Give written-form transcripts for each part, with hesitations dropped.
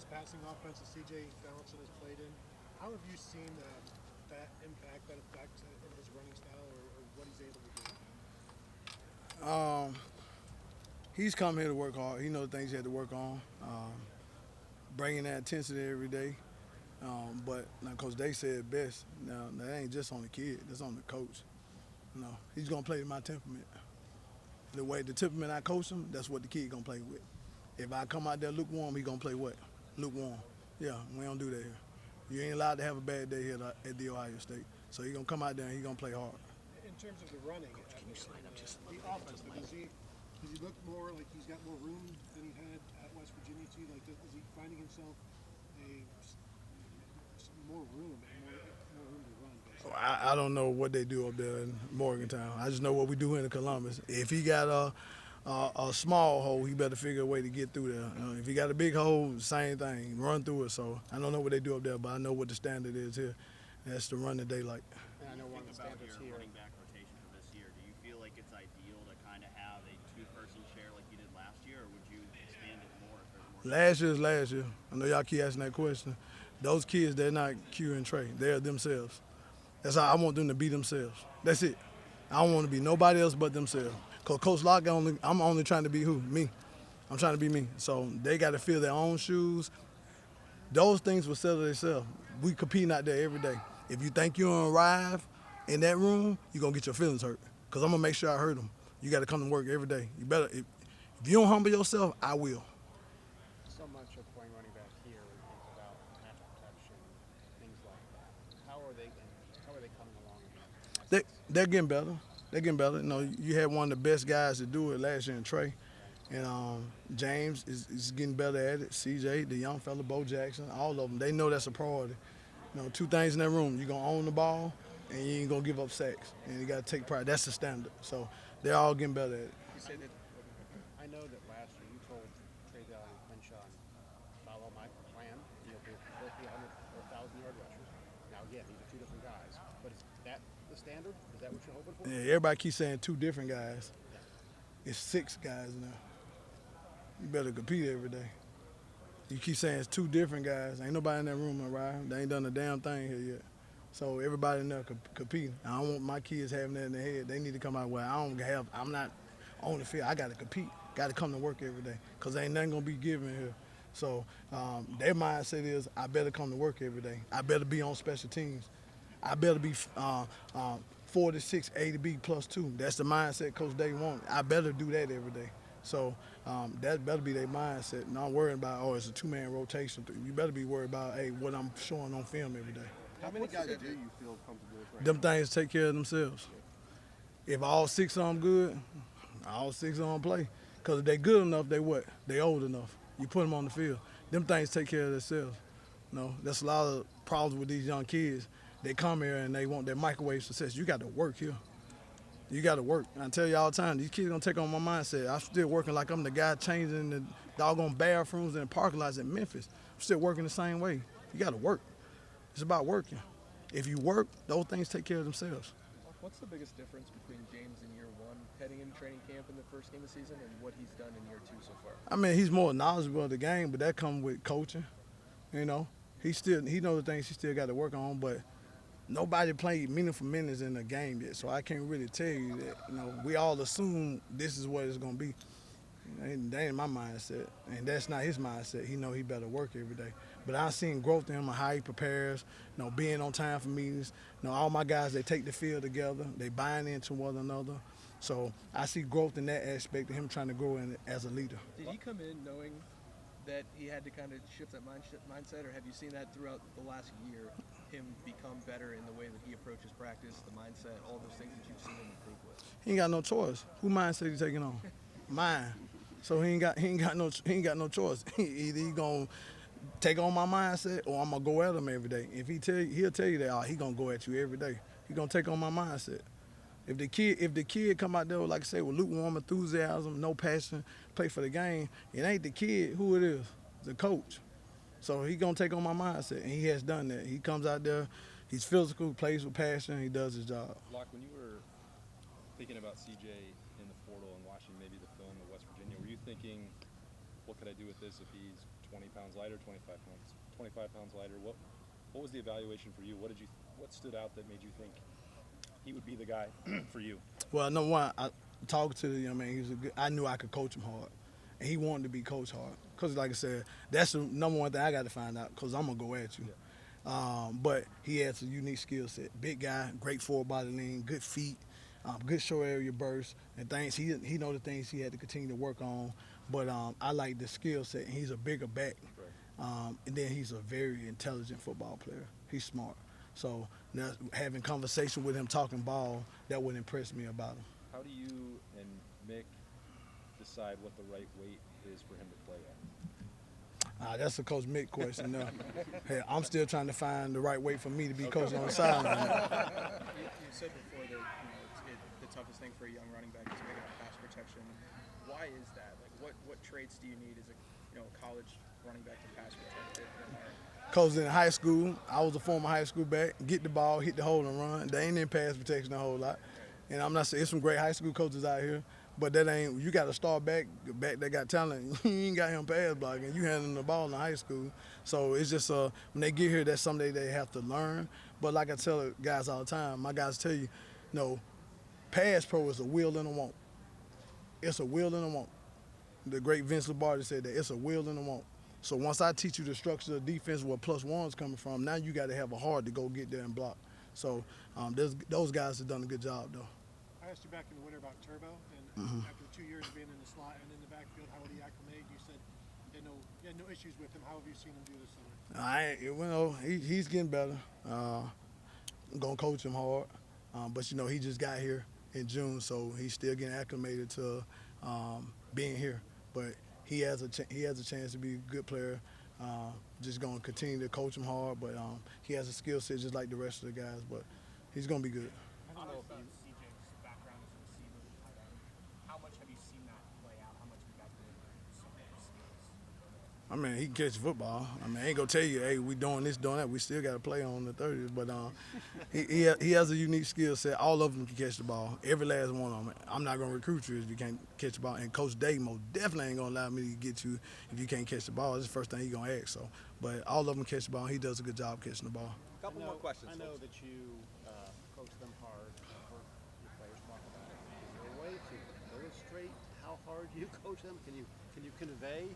best passing offense that C.J. Donaldson has played in. How have you seen that effect in his running style or what he's able to do? He's come here to work hard. He knows the things he had to work on, bringing that intensity every day. But now, Coach Day said it best. Now, that ain't just on the kid. That's on the coach. He's gonna play to my temperament. The temperament I coach him, that's what the kid gonna play with. If I come out there lukewarm, he gonna play what? Lukewarm. Yeah, we don't do that here. You ain't allowed to have a bad day here at the Ohio State. So he gonna come out there and he gonna play hard. In terms of the running, the offense, does he look more like he's got more room than he had at West Virginia too? Like, is he finding himself a more room, more room to run? Basically? I don't know what they do up there in Morgantown. I just know what we do here in Columbus. If he got a small hole, he better figure a way to get through there. If he got a big hole, same thing, run through it. So I don't know what they do up there, but I know what the standard is here. That's the run that they like. And I know one of the standards here. Running back rotation for this year, do you feel like it's ideal to kind of have a two-person share like you did last year, or would you expand it more if there's more? Last year's last year. I know y'all keep asking that question. Those kids, they're not Q and Trey. They're themselves. That's how I want them to be themselves. That's it. I don't want to be nobody else but themselves. Cause Coach Locklyn, I'm only trying to be who? Me. I'm trying to be me. So they got to feel their own shoes. Those things will settle themselves. We competing out there every day. If you think you're gonna arrive in that room, you're gonna get your feelings hurt. Cause I'm gonna make sure I hurt them. You got to come to work every day. You better. If you don't humble yourself, I will. So much of playing running back here is about pass protection, things like that. How are they coming along in that? They're getting better. They're getting better. You had one of the best guys to do it last year in Trey. And James is getting better at it. CJ, the young fella, Bo Jackson, all of them. They know that's a priority. Two things in that room. You're going to own the ball, and you ain't going to give up sacks. And you got to take pride. That's the standard. So they're all getting better at it. You say that. I know that last year you told Trey Dowling and Crenshaw, follow my plan. You'll both be 100 or 1,000-yard rushers. Now again, these are two different guys, but is that the standard? Is that what you're hoping for? Yeah, everybody keeps saying two different guys. It's 6 guys now. You better compete every day. You keep saying it's 2 different guys. Ain't nobody in that room arrived. They ain't done a damn thing here yet. So everybody in there competing. I don't want my kids having that in their head. They need to come out where I'm not on the field. I got to compete. Got to come to work every day because ain't nothing going to be given here. So their mindset is I better come to work every day. I better be on special teams. I better be 46 A to B plus 2. That's the mindset Coach Day wants. I better do that every day. So that better be their mindset. Not worrying about, it's a 2-man rotation. You better be worried about, what I'm showing on film every day. How many guys do you feel comfortable with right Them things take care of themselves. If all 6 of them good, all 6 of them play. Because if they good enough, they what? They old enough. You put them on the field. Them things take care of themselves. That's a lot of problems with these young kids. They come here and they want their microwave success. You got to work here. You got to work. And I tell you all the time, these kids going to take on my mindset. I'm still working like I'm the guy changing the doggone bathrooms and parking lots in Memphis. I'm still working the same way. You got to work. It's about working. If you work, those things take care of themselves. What's the biggest difference between James in year 1, heading into training camp in the first game of the season, and what he's done in year 2 so far? I mean, he's more knowledgeable of the game, but that comes with coaching. He knows the things he still got to work on, but nobody played meaningful minutes in the game yet, so I can't really tell you that. We all assume this is what it's going to be. That ain't my mindset, and that's not his mindset. He know he better work every day. But I've seen growth in him, how he prepares, being on time for meetings. All my guys, they take the field together. They buying into one another. So I see growth in that aspect of him trying to grow in as a leader. Did he come in knowing that he had to kind of shift that mindset, or have you seen that throughout the last year, him become better in the way that he approaches practice, the mindset, all those things that you've seen him improve with? He ain't got no choice. Who mindset he taking on? Mine. So he ain't got no choice. Either he gonna take on my mindset or I'm gonna go at him every day. If he'll tell you that he gonna go at you every day. He gonna take on my mindset. If the kid come out there, like I say, with lukewarm enthusiasm, no passion, play for the game, it ain't the kid. Who it is? The coach. So he gonna take on my mindset, and he has done that. He comes out there, he's physical, plays with passion, he does his job. Locke, when you were thinking about CJ in the portal and watching maybe the film of West Virginia, were you thinking, what could I do with this if he's 20 pounds lighter, 25 pounds lighter. What was the evaluation for you? What stood out that made you think he would be the guy for you? Well, number one, I talked to the young man. He was I knew I could coach him hard, and he wanted to be coached hard. Cause like I said, that's the number one thing I got to find out. Cause I'm gonna go at you. But he has a unique skill set. Big guy, great forward body lean, good feet, good short area burst, and things. He know the things he had to continue to work on. But I like the skill set, and he's a bigger back. And then he's a very intelligent football player. He's smart. So now having conversation with him, talking ball, that would impress me about him. How do you and Mick decide what the right weight is for him to play at? That's a Coach Mick question. No. Hey, I'm still trying to find the right weight for me to be coaching on the sideline. You said before that the toughest thing for a young running back is picking up pass protection. Why is that? Like, what traits do you need as a college running back to pass protect it? Because in high school, I was a former high school back, get the ball, hit the hole and run. They ain't in pass protection a whole lot. And I'm not saying, it's some great high school coaches out here, but that ain't, you got to start back that got talent. You ain't got him pass blocking. You handling the ball in high school. So it's just, when they get here, that's something they have to learn. But like I tell guys all the time, my guys tell you, pass pro is a will and a want. It's a will and a want. The great Vince Lombardi said that it's a will and a want. So once I teach you the structure of defense, where +1's coming from, now you got to have a heart to go get there and block. So those guys have done a good job, though. I asked you back in the winter about Turbo, and after 2 years of being in the slot and in the backfield, how would he acclimate? You said you had no issues with him. How have you seen him do this summer? He's getting better. I'm going to coach him hard. But, he just got here in June, so he's still getting acclimated to being here. But he has a chance to be a good player. Just going to continue to coach him hard, but he has a skill set just like the rest of the guys. But he's going to be good. I don't know about CJ's background as a receiver and tight end. How much have you seen that play out? How much have you guys been able to use some of those skills? I mean, he can catch football. I ain't gonna tell you, hey, we doing this, doing that. We still got to play on the 30s, but he has a unique skill set. All of them can catch the ball. Every last one of them. I'm not gonna recruit you if you can't catch the ball. And Coach Day most definitely ain't gonna allow me to get you if you can't catch the ball. That's the first thing he gonna ask. So, but all of them catch the ball. He does a good job catching the ball. Couple more questions. I know folks. that you coach them hard. I've heard your players talk about it. Is there a way to illustrate how hard you coach them? Can you convey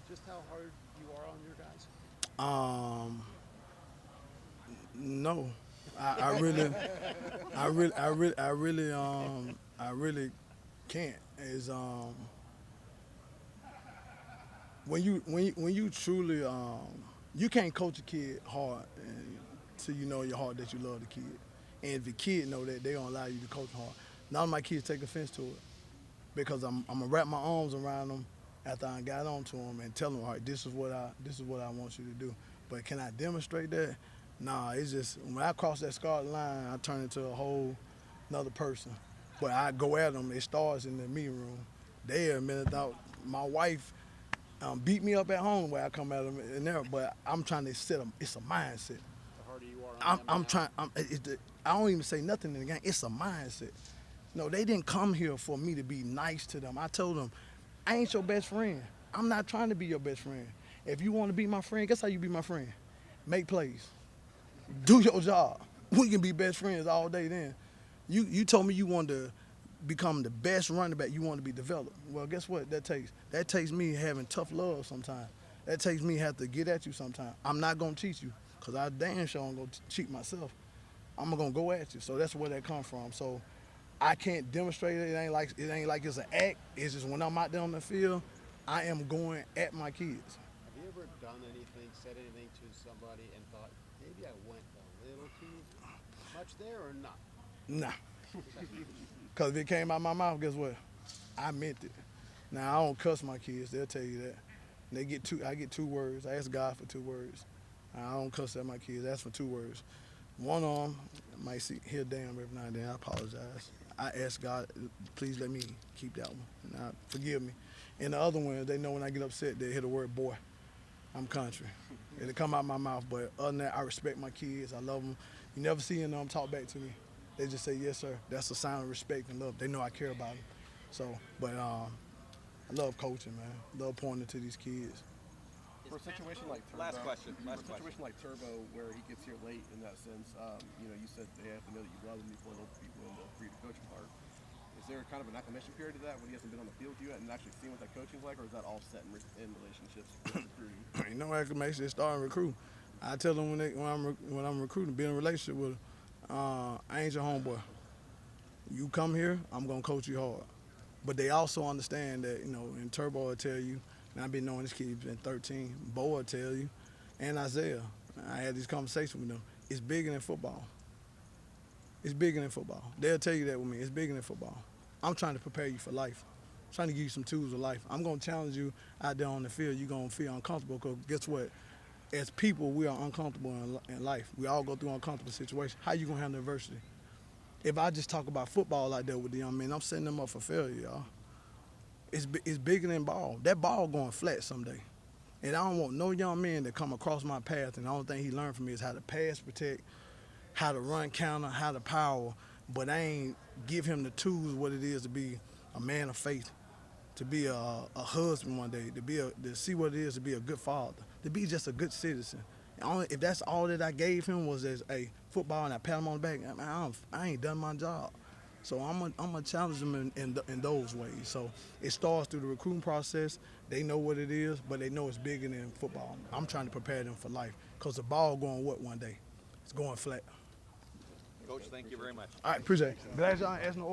just how hard you are on your guys? No, I really can't. Is when you truly you can't coach a kid hard until you know in your heart that you love the kid. And if the kid know that, they gonna allow you to coach hard. None of my kids take offense to it because I'm gonna wrap my arms around them after I got on to them and tell them, all right, this is what I want you to do. But can I demonstrate that? Nah, it's just when I cross that scarlet line, I turn into a whole another person. But I go at them. It starts in the meeting room. They a minute out. My wife beat me up at home where I come at them in there. But I'm trying to set them. It's a mindset. The harder you are on I'm trying. I don't even say nothing in the game. It's a mindset. No, they didn't come here for me to be nice to them. I told them, I ain't your best friend. I'm not trying to be your best friend. If you want to be my friend, guess how you be my friend? Make plays. Do your job. We can be best friends all day then. You told me you wanted to become the best running back. You want to be developed. Well, guess what that takes? That takes me having tough love sometimes. That takes me have to get at you sometimes. I'm not going to cheat you because I damn sure I'm going to cheat myself. I'm going to go at you. So that's where that come from. So I can't demonstrate it. It ain't like it's an act. It's just when I'm out there on the field, I am going at my kids. Have you ever done anything, said anything to somebody and thought, maybe I went a little too much there or not? Nah. Because if it came out my mouth, guess what? I meant it. Now, I don't cuss my kids. They'll tell you that. I get 2 words. I ask God for 2 words. I don't cuss at my kids. That's for 2 words. One of them might hear damn every now and then. I apologize. I ask God, please let me keep that one. Now, forgive me. And the other one, they know when I get upset, they hear the word boy. I'm country. It'll come out my mouth, but other than that, I respect my kids. I love them. You never see them talk back to me. They just say, yes, sir. That's a sign of respect and love. They know I care about them. So, but I love coaching, man. Love pointing to these kids. Is For a situation like Turbo, Last question. For a situation like Turbo, where he gets here late in that sense, you said they have to know that you love him before they'll be willing to for you to coach him hard. Is there kind of an acclimation period to that when he hasn't been on the field with you and actually seen what that coaching's like, or is that all set in relationships with recruiting? Ain't no acclamation. It's starting recruiting. I tell them when I'm recruiting, be in a relationship with them, I ain't your homeboy. You come here, I'm gonna coach you hard. But they also understand that, and Turbo will tell you, and I've been knowing this kid, he's been 13, Bo will tell you, and Isaiah. I had this conversation with them. It's bigger than football. It's bigger than football. They'll tell you that with me. It's bigger than football. I'm trying to prepare you for life. I'm trying to give you some tools of life. I'm going to challenge you out there on the field. You're going to feel uncomfortable because guess what? As people, we are uncomfortable in life. We all go through uncomfortable situations. How you going to handle adversity? If I just talk about football like that with the young men, I'm setting them up for failure, y'all. It's bigger than ball. That ball going flat someday. And I don't want no young man to come across my path and the only thing he learned from me is how to pass protect, how to run counter, how to power, but I ain't give him the tools what it is to be a man of faith, to be a husband one day, to see what it is to be a good father, to be just a good citizen. If that's all that I gave him was as a football and I pat him on the back, I ain't done my job. So I'm gonna challenge them in those ways. So it starts through the recruiting process. They know what it is, but they know it's bigger than football. I'm trying to prepare them for life because the ball going what one day? It's going flat. Coach, thank you very much. All right, appreciate it. Glad y'all asked no